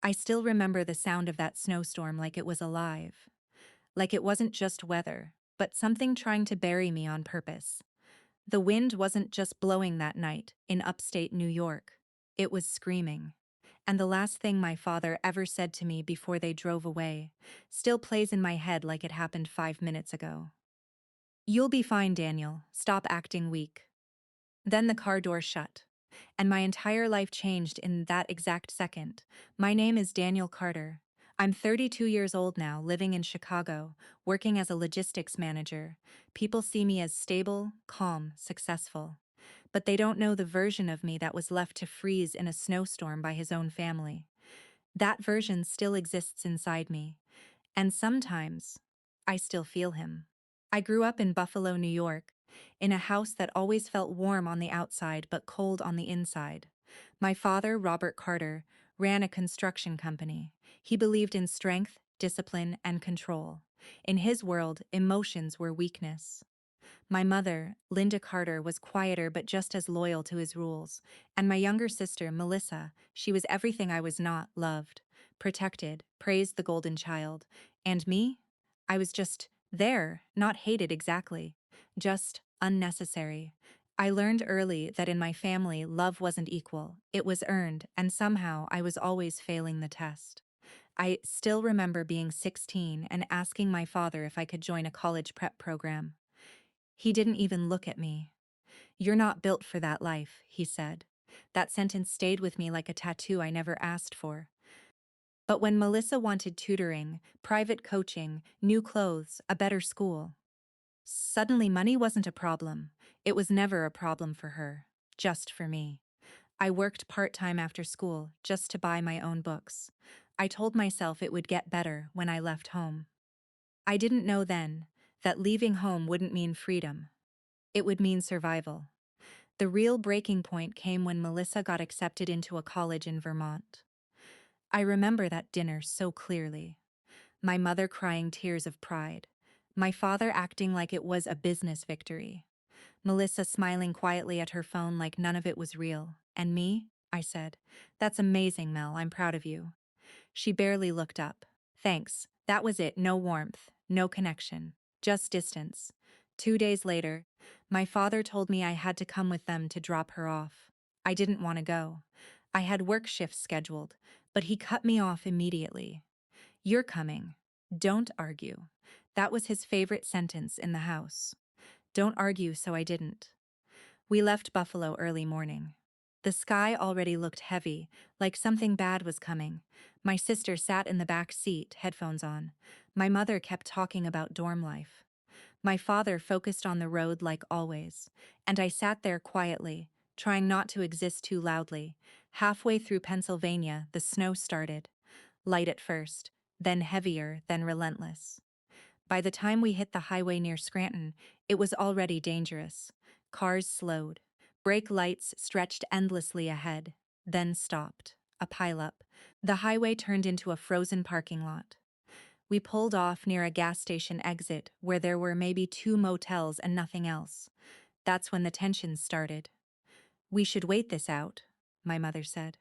I still remember the sound of that snowstorm like it was alive. Like it wasn't just weather, but something trying to bury me on purpose. The wind wasn't just blowing that night in upstate New York. It was screaming. And the last thing my father ever said to me before they drove away still plays in my head like it happened 5 minutes ago. "You'll be fine, Daniel. Stop acting weak." Then the car door shut, and my entire life changed in that exact second. My name is Daniel Carter. I'm 32 years old now, living in Chicago, working as a logistics manager. People see me as stable, calm, successful. But they don't know the version of me that was left to freeze in a snowstorm by his own family. That version still exists inside me, and sometimes I still feel him. I grew up in Buffalo, New York, in a house that always felt warm on the outside but cold on the inside. My father, Robert Carter, ran a construction company. He believed in strength, discipline, and control. In his world, emotions were weakness. My mother, Linda Carter, was quieter but just as loyal to his rules. And my younger sister, Melissa, she was everything I was not: loved, protected, praised, the golden child. And me? I was just there, not hated exactly, just unnecessary. I learned early that in my family, love wasn't equal, it was earned, and somehow I was always failing the test. I still remember being 16 and asking my father if I could join a college prep program. He didn't even look at me. "You're not built for that life," he said. That sentence stayed with me like a tattoo I never asked for. But when Melissa wanted tutoring, private coaching, new clothes, a better school, suddenly money wasn't a problem. It was never a problem for her, just for me. I worked part-time after school just to buy my own books. I told myself it would get better when I left home. I didn't know then that leaving home wouldn't mean freedom. It would mean survival. The real breaking point came when Melissa got accepted into a college in Vermont. I remember that dinner so clearly. My mother crying tears of pride. My father acting like it was a business victory. Melissa smiling quietly at her phone like none of it was real. "And me?" I said. "That's amazing, Mel. I'm proud of you." She barely looked up. "Thanks." That was it. No warmth, no connection, just distance. 2 days later, my father told me I had to come with them to drop her off. I didn't want to go. I had work shifts scheduled, but he cut me off immediately. "You're coming. Don't argue." That was his favorite sentence in the house. Don't argue, so I didn't. We left Buffalo early morning. The sky already looked heavy, like something bad was coming. My sister sat in the back seat, headphones on. My mother kept talking about dorm life. My father focused on the road like always, and I sat there quietly, trying not to exist too loudly. Halfway through Pennsylvania, the snow started. Light at first, then heavier, then relentless. By the time we hit the highway near Scranton, it was already dangerous. Cars slowed. Brake lights stretched endlessly ahead, then stopped. A pileup. The highway turned into a frozen parking lot. We pulled off near a gas station exit where there were maybe 2 motels and nothing else. That's when the tensions started. "We should wait this out," my mother said.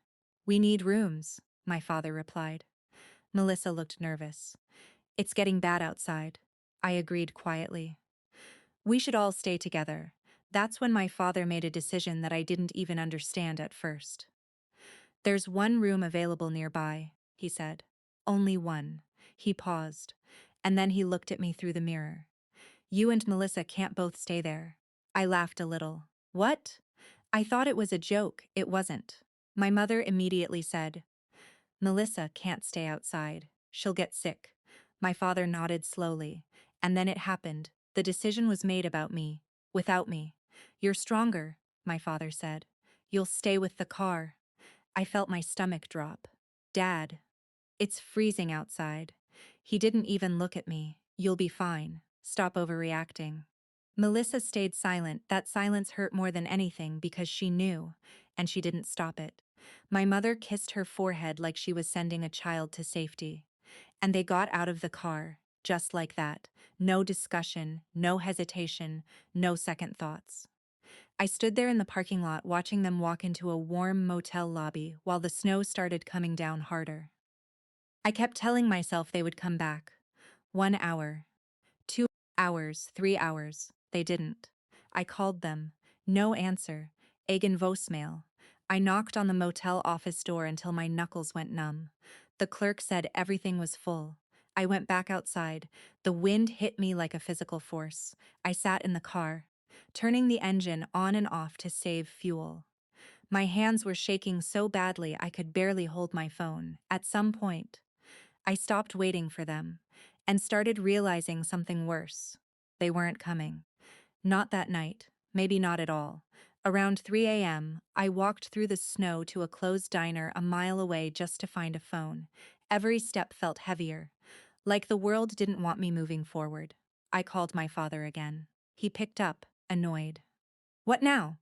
"We need rooms," my father replied. Melissa looked nervous. "It's getting bad outside," I agreed quietly. "We should all stay together." That's when my father made a decision that I didn't even understand at first. "There's one room available nearby," he said. "Only one." He paused, and then he looked at me through the mirror. "You and Melissa can't both stay there." I laughed a little. "What?" I thought it was a joke. It wasn't. My mother immediately said, "Melissa can't stay outside. She'll get sick." My father nodded slowly, and then it happened. The decision was made about me, without me. "You're stronger," my father said. "You'll stay with the car." I felt my stomach drop. "Dad, it's freezing outside." He didn't even look at me. "You'll be fine. Stop overreacting." Melissa stayed silent. That silence hurt more than anything because she knew, and she didn't stop it. My mother kissed her forehead like she was sending a child to safety. And they got out of the car, just like that. No discussion, no hesitation, no second thoughts. I stood there in the parking lot watching them walk into a warm motel lobby while the snow started coming down harder. I kept telling myself they would come back. 1 hour, 2 hours, 3 hours. They didn't. I called them. No answer. Again voicemail. I knocked on the motel office door until my knuckles went numb. The clerk said everything was full. I went back outside. The wind hit me like a physical force. I sat in the car, turning the engine on and off to save fuel. My hands were shaking so badly I could barely hold my phone. At some point, I stopped waiting for them and started realizing something worse. They weren't coming. Not that night, maybe not at all. Around 3 a.m., I walked through the snow to a closed diner a mile away just to find a phone. Every step felt heavier, like the world didn't want me moving forward. I called my father again. He picked up, annoyed. "What now?"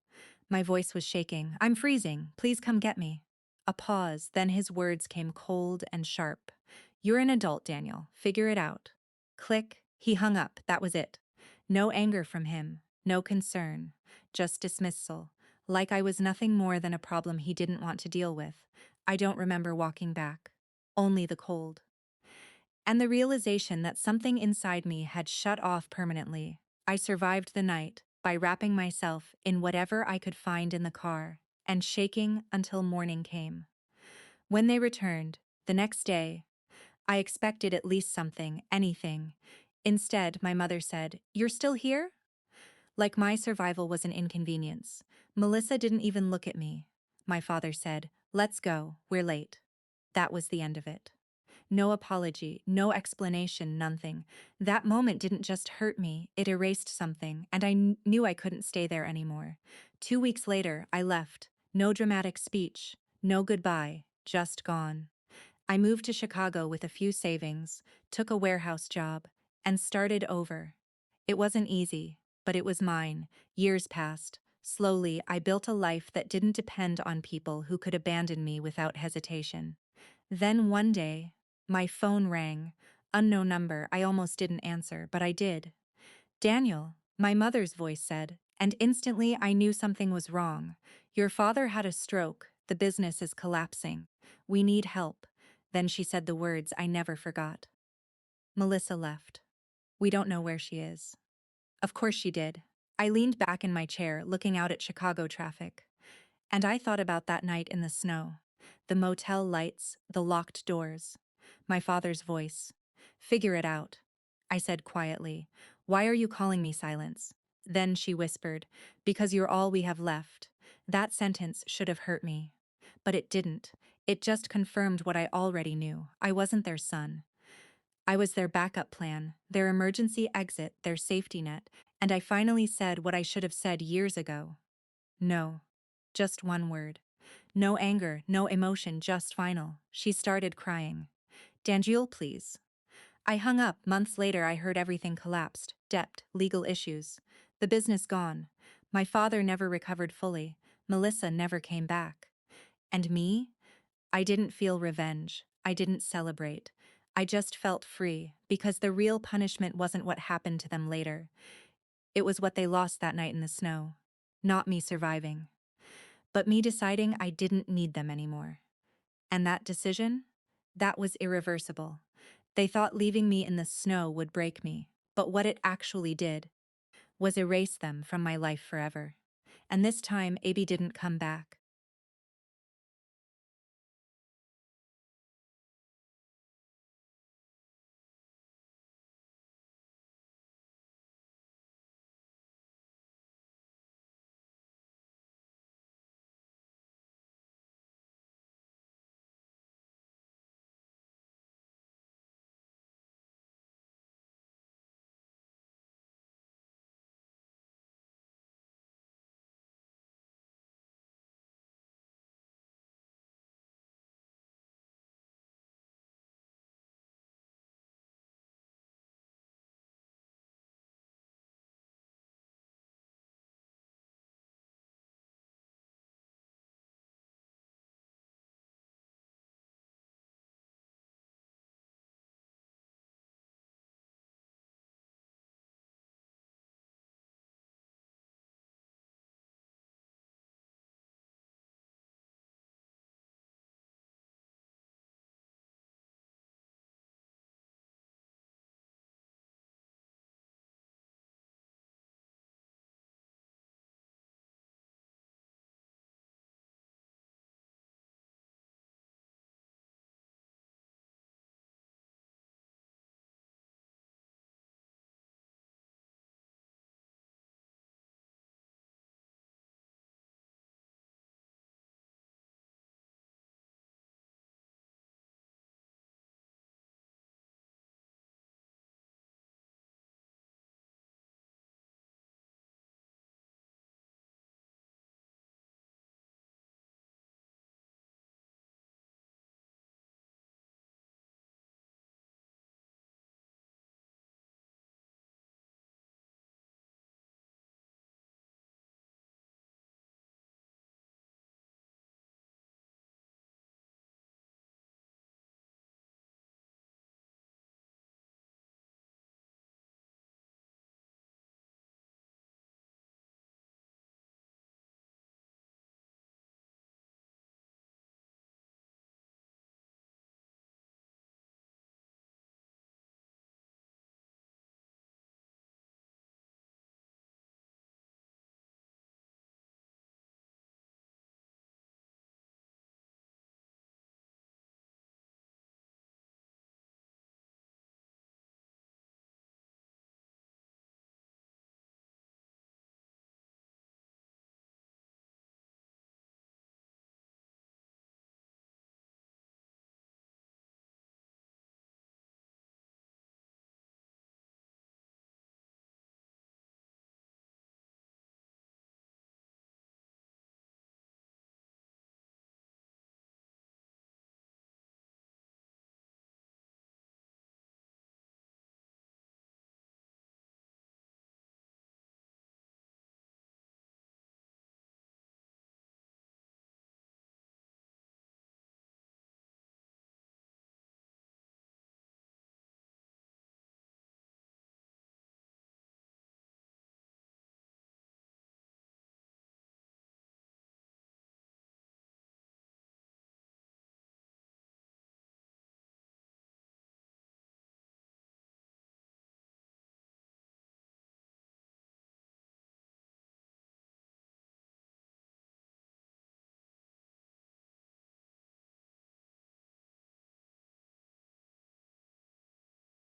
My voice was shaking. "I'm freezing. Please come get me." A pause, then his words came cold and sharp. "You're an adult, Daniel. Figure it out." Click. He hung up. That was it. No anger from him, no concern, just dismissal, like I was nothing more than a problem he didn't want to deal with. I don't remember walking back. Only the cold. And the realization that something inside me had shut off permanently. I survived the night by wrapping myself in whatever I could find in the car and shaking until morning came. When they returned, the next day, I expected at least something, anything. Instead, my mother said, "You're still here?" Like my survival was an inconvenience. Melissa didn't even look at me. My father said, "Let's go, we're late." That was the end of it. No apology, no explanation, nothing. That moment didn't just hurt me, it erased something, and I knew I couldn't stay there anymore. 2 weeks later, I left. No dramatic speech, no goodbye, just gone. I moved to Chicago with a few savings, took a warehouse job, and started over. It wasn't easy, but it was mine. Years passed. Slowly, I built a life that didn't depend on people who could abandon me without hesitation. Then one day, my phone rang. Unknown number. I almost didn't answer, but I did. "Daniel," my mother's voice said, and instantly I knew something was wrong. "Your father had a stroke. The business is collapsing. We need help." Then she said the words I never forgot. "Melissa left. We don't know where she is." Of course she did. I leaned back in my chair, looking out at Chicago traffic. And I thought about that night in the snow. The motel lights, the locked doors. My father's voice. "Figure it out," I said quietly. "Why are you calling me?" Silence. Then she whispered, "Because you're all we have left." That sentence should have hurt me. But it didn't. It just confirmed what I already knew. I wasn't their son. I was their backup plan, their emergency exit, their safety net, and I finally said what I should have said years ago. No. Just one word. No anger, no emotion, just final. She started crying. "Daniel, please." I hung up. Months later, I heard everything collapsed. Debt, legal issues. The business gone. My father never recovered fully. Melissa never came back. And me? I didn't feel revenge. I didn't celebrate. I just felt free, because the real punishment wasn't what happened to them later. It was what they lost that night in the snow. Not me surviving, but me deciding I didn't need them anymore. And that decision? That was irreversible. They thought leaving me in the snow would break me, but what it actually did was erase them from my life forever. And this time, Abby didn't come back.